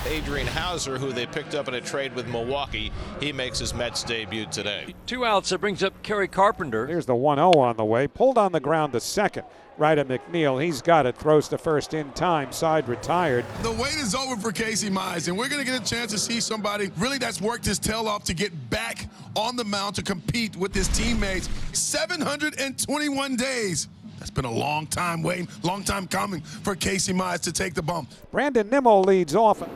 Adrian Hauser, who they picked up in a trade with Milwaukee, he makes his Mets debut today. 2 outs. That brings up Kerry Carpenter. Here's the 1-0 on the way. Pulled on the ground to second. Right at McNeil. He's got it. Throws to first in time. Side retired. The wait is over for Casey Mize, and we're going to get a chance to see somebody really that's worked his tail off to get back on the mound to compete with his teammates. 721 days. That's been a long time waiting, long time coming for Casey Mize to take the bump. Brandon Nimmo leads off.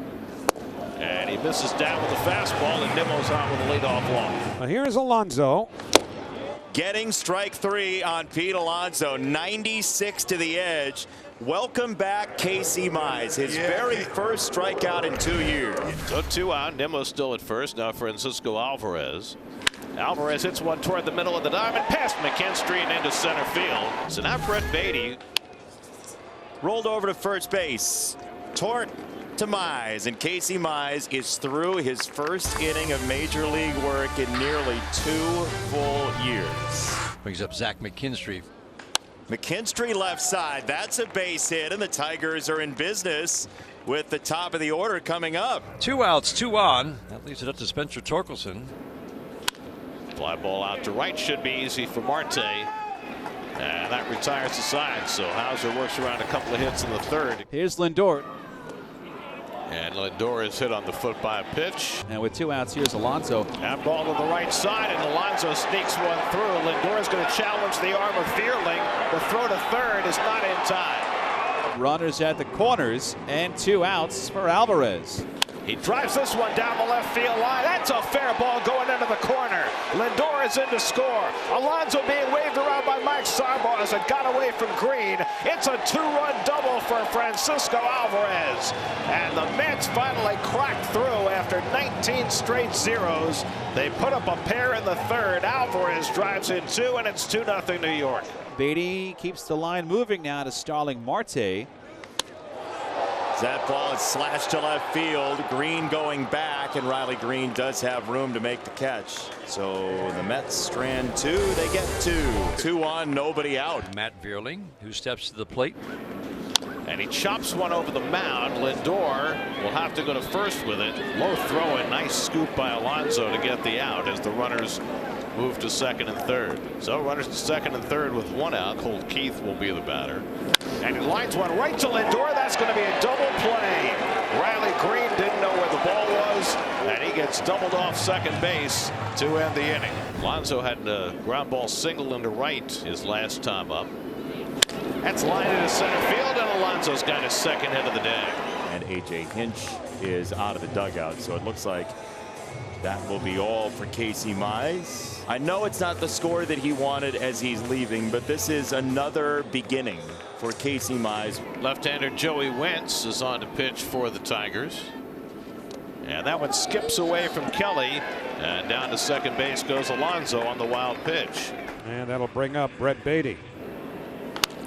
And he misses down with a fastball, and Nimmo's on with a leadoff walk. Well, here's Alonso. Getting strike 3 on Pete Alonso, 96 to the edge. Welcome back, Casey Mize, his very first strikeout in 2 years. So 2 out, Nimmo's still at first. Now Francisco Alvarez. Alvarez hits one toward the middle of the diamond, past McKinstry and into center field. So now Brett Beatty rolled over to first base. Tort to Mize, and Casey Mize is through his first inning of major league work in nearly 2 full years. Brings up Zach McKinstry. McKinstry left side. That's a base hit, and the Tigers are in business with the top of the order coming up. 2 outs, 2 on. That leaves it up to Spencer Torkelson. Fly ball out to right should be easy for Marte. And that retires the side. So Hauser works around a couple of hits in the third. Here's Lindor. And Lindor is hit on the foot by a pitch. And with 2 outs, here's Alonso. That ball to the right side, and Alonso sneaks one through. Lindor is going to challenge the arm of Fearling. The throw to third is not in time. Runners at the corners, and 2 outs for Alvarez. He drives this one down the left field line. That's a fair ball going into the corner. Lindor is in to score. Alonso being waved around by Mike Sarbaugh as it got away from Green. It's a 2-run double for Francisco Alvarez. And the Mets finally cracked through after 19 straight zeros. They put up a pair in the third. Alvarez drives in 2, and it's 2-0 New York. Beatty keeps the line moving now to Starling Marte. That ball is slashed to left field. Green going back, and Riley Green does have room to make the catch. So the Mets strand 2. They get 2. 2 on, nobody out. Matt Vierling, who steps to the plate. And he chops one over the mound. Lindor will have to go to first with it. Low throw, a nice scoop by Alonso to get the out as the runners move to second and third. So runners to second and third with 1 out. Colt Keith will be the batter. And he lines one right to Lindor. That's going to be a double play. Riley Green didn't know where the ball was, and he gets doubled off second base to end the inning. Alonso had a ground ball single into right his last time up. That's lined into center field, and Alonso's got his second hit of the day. And A.J. Hinch is out of the dugout, so it looks like that will be all for Casey Mize. I know it's not the score that he wanted as he's leaving, but this is another beginning for Casey Mize. Left-hander Joey Wentz is on to pitch for the Tigers. And that one skips away from Kelly, and down to second base goes Alonso on the wild pitch. And that'll bring up Brett Beatty.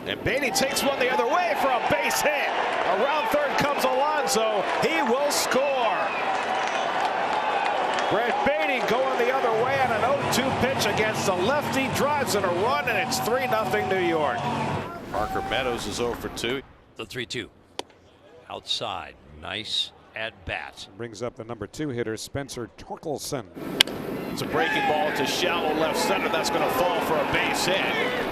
And Beatty takes one the other way for a base hit. Around third comes Alonso. He will score. Brett Beatty going the other way on an 0-2 pitch against the lefty. Drives in a run, and it's 3-0 New York. Parker Meadows is 0 for 2. The 3-2. Outside. Nice at bat. Brings up the number 2 hitter, Spencer Torkelson. It's a breaking ball to shallow left center. That's going to fall for a base hit.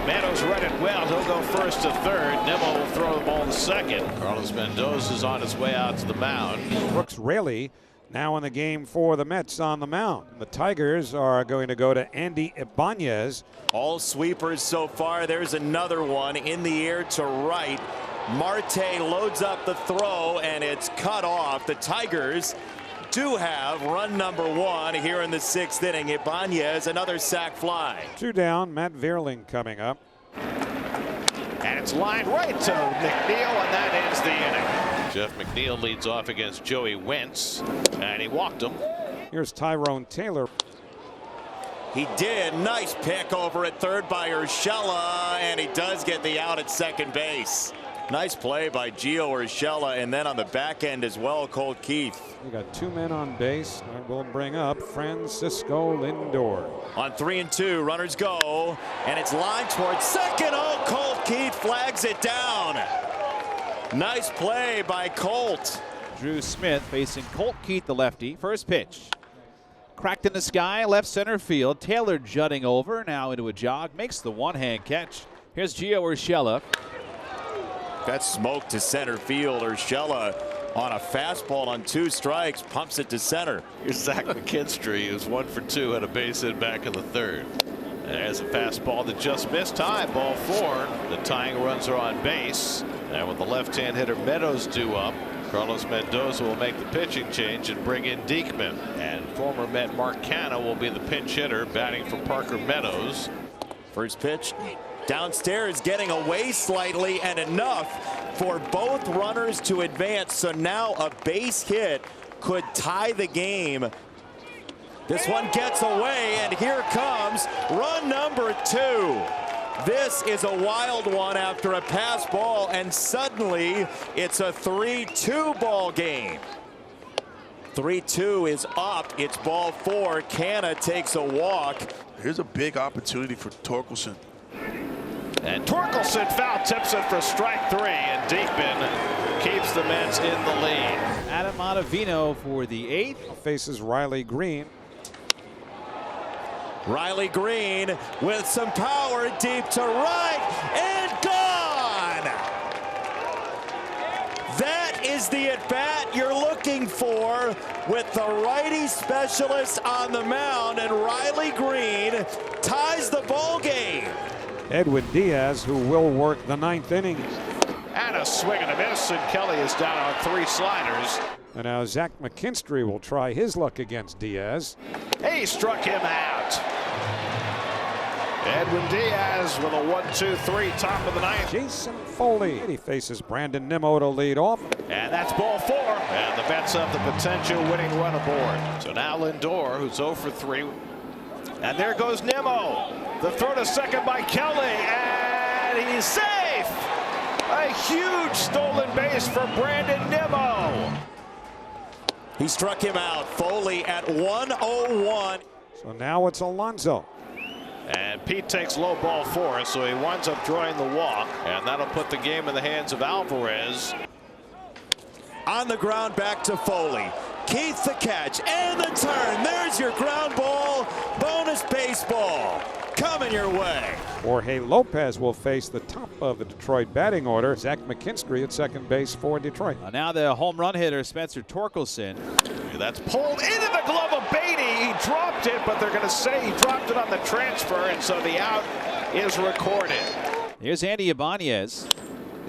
Meadows read it well. He'll go first to third. Nimmo will throw the ball to second. Carlos Mendoza is on his way out to the mound. Brooks Raley now in the game for the Mets on the mound. The Tigers are going to go to Andy Ibanez. All sweepers so far. There's another one in the air to right. Marte loads up the throw, and it's cut off. The Tigers do have run number 1 here in the 6th inning. Ibanez, another sac fly. 2 down. Matt Vierling coming up. And it's lined right to McNeil, and that ends the inning. Jeff McNeil leads off against Joey Wentz, and he walked him. Here's Tyrone Taylor. He did. Nice pick over at third by Urshela, and he does get the out at second base. Nice play by Gio Urshela, and then on the back end as well, Colt Keith. We got 2 men on base. I will bring up Francisco Lindor. On 3-2, runners go, and it's lined towards second. Oh, Colt Keith flags it down. Nice play by Colt. Drew Smith facing Colt Keith, the lefty. First pitch. Cracked in the sky, left center field. Taylor jutting over, now into a jog. Makes the one-hand catch. Here's Gio Urshela. That's smoke to center field. Urshela on a fastball on 2 strikes, pumps it to center. Here's Zach McKinstry, who's 1 for 2, had a base hit back in the 3rd. There's a fastball that just missed high, ball 4. The tying runs are on base. And with the left-hand hitter Meadows due up, Carlos Mendoza will make the pitching change and bring in Diekman. And former Met Mark Canha will be the pinch hitter, batting for Parker Meadows. First pitch downstairs, getting away slightly, and enough for both runners to advance. So now a base hit could tie the game. This one gets away, and here comes run number 2. This is a wild one after a pass ball, and suddenly it's a 3-2 ball game. 3-2 is up. It's ball 4. Canha takes a walk. Here's a big opportunity for Torkelson. And Torkelson foul tips it for strike 3, and Diekman keeps the Mets in the lead. Adam Ottavino for the 8th. Faces Riley Green. Riley Green with some power deep to right and gone. That is the at-bat you're looking for with the righty specialist on the mound, and Riley Green ties the ball game. Edwin Diaz, who will work the 9th inning. And a swing and a miss, and Kelly is down on 3 sliders. And now Zach McKinstry will try his luck against Diaz. He struck him out. Edwin Diaz with a 1-2-3, top of the 9th. Jason Foley. He faces Brandon Nimmo to lead off. And that's ball 4. And the Mets have the potential winning run aboard. So now Lindor, who's 0 for 3. And there goes Nimmo. The throw to second by Kelly. And he's safe. A huge stolen base for Brandon Nimmo. He struck him out. Foley at 1-0-1. So now it's Alonso. And Pete takes low ball 4, so he winds up drawing the walk, and that'll put the game in the hands of Alvarez. On the ground, back to Foley. Keith the catch and the turn. There's your ground ball. Bonus baseball coming your way. Jorge Lopez will face the top of the Detroit batting order. Zach McKinstry at second base for Detroit. Now the home run hitter, Spencer Torkelson. That's pulled into the glove of Beatty. He dropped it, but they're going to say he dropped it on the transfer, and so the out is recorded. Here's Andy Ibanez.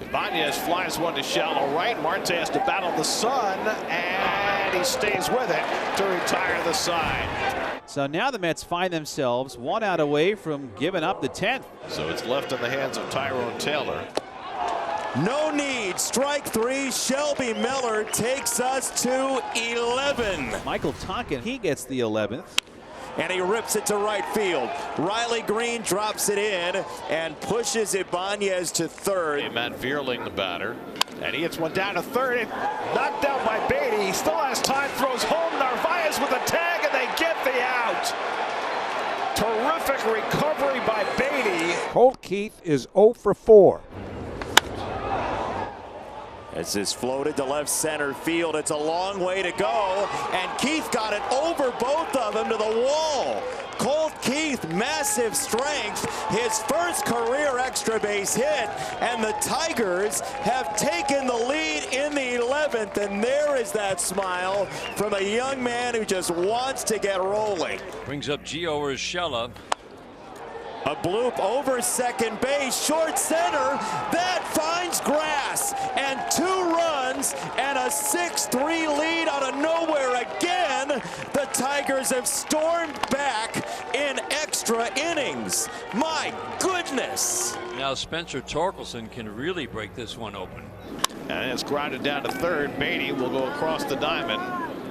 Ibanez flies one to shallow right. Marte has to battle the sun, and he stays with it to retire the side. So now the Mets find themselves 1 out away from giving up the 10th. So it's left in the hands of Tyrone Taylor. No need. Strike 3. Shelby Miller takes us to 11. Michael Tonkin, he gets the 11th. And he rips it to right field. Riley Green drops it in and pushes Ibanez to 3rd. Matt Vierling, the batter. And he hits one down to 3rd. Knocked down by Beatty. He still has time. Throws home. Narvaez with a tag, and they get the out. Terrific recovery by Beatty. Colt Keith is 0 for 4. As this floated to left center field, it's a long way to go, and Keith got it over both of them to the wall. Colt Keith, massive strength, his first career extra base hit, and the Tigers have taken the lead in the 11th, and there is that smile from a young man who just wants to get rolling. Brings up Gio Urshela. A bloop over second base, short center, that finds grass, and 2 runs and a 6-3 lead out of nowhere again. The Tigers have stormed back in extra innings. My goodness. Now Spencer Torkelson can really break this one open. And it's grounded down to 3rd. Beatty will go across the diamond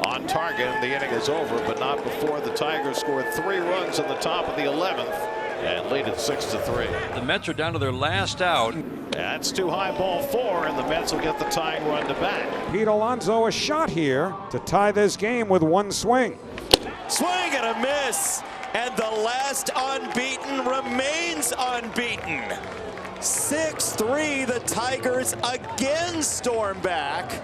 on target, and the inning is over, but not before the Tigers scored 3 runs in the top of the 11th. And lead it 6-3. The Mets are down to their last out. That's too high, ball 4, and the Mets will get the tying run to bat. Pete Alonso a shot here to tie this game with 1 swing. Swing and a miss, and the last unbeaten remains unbeaten. 6-3, the Tigers again storm back.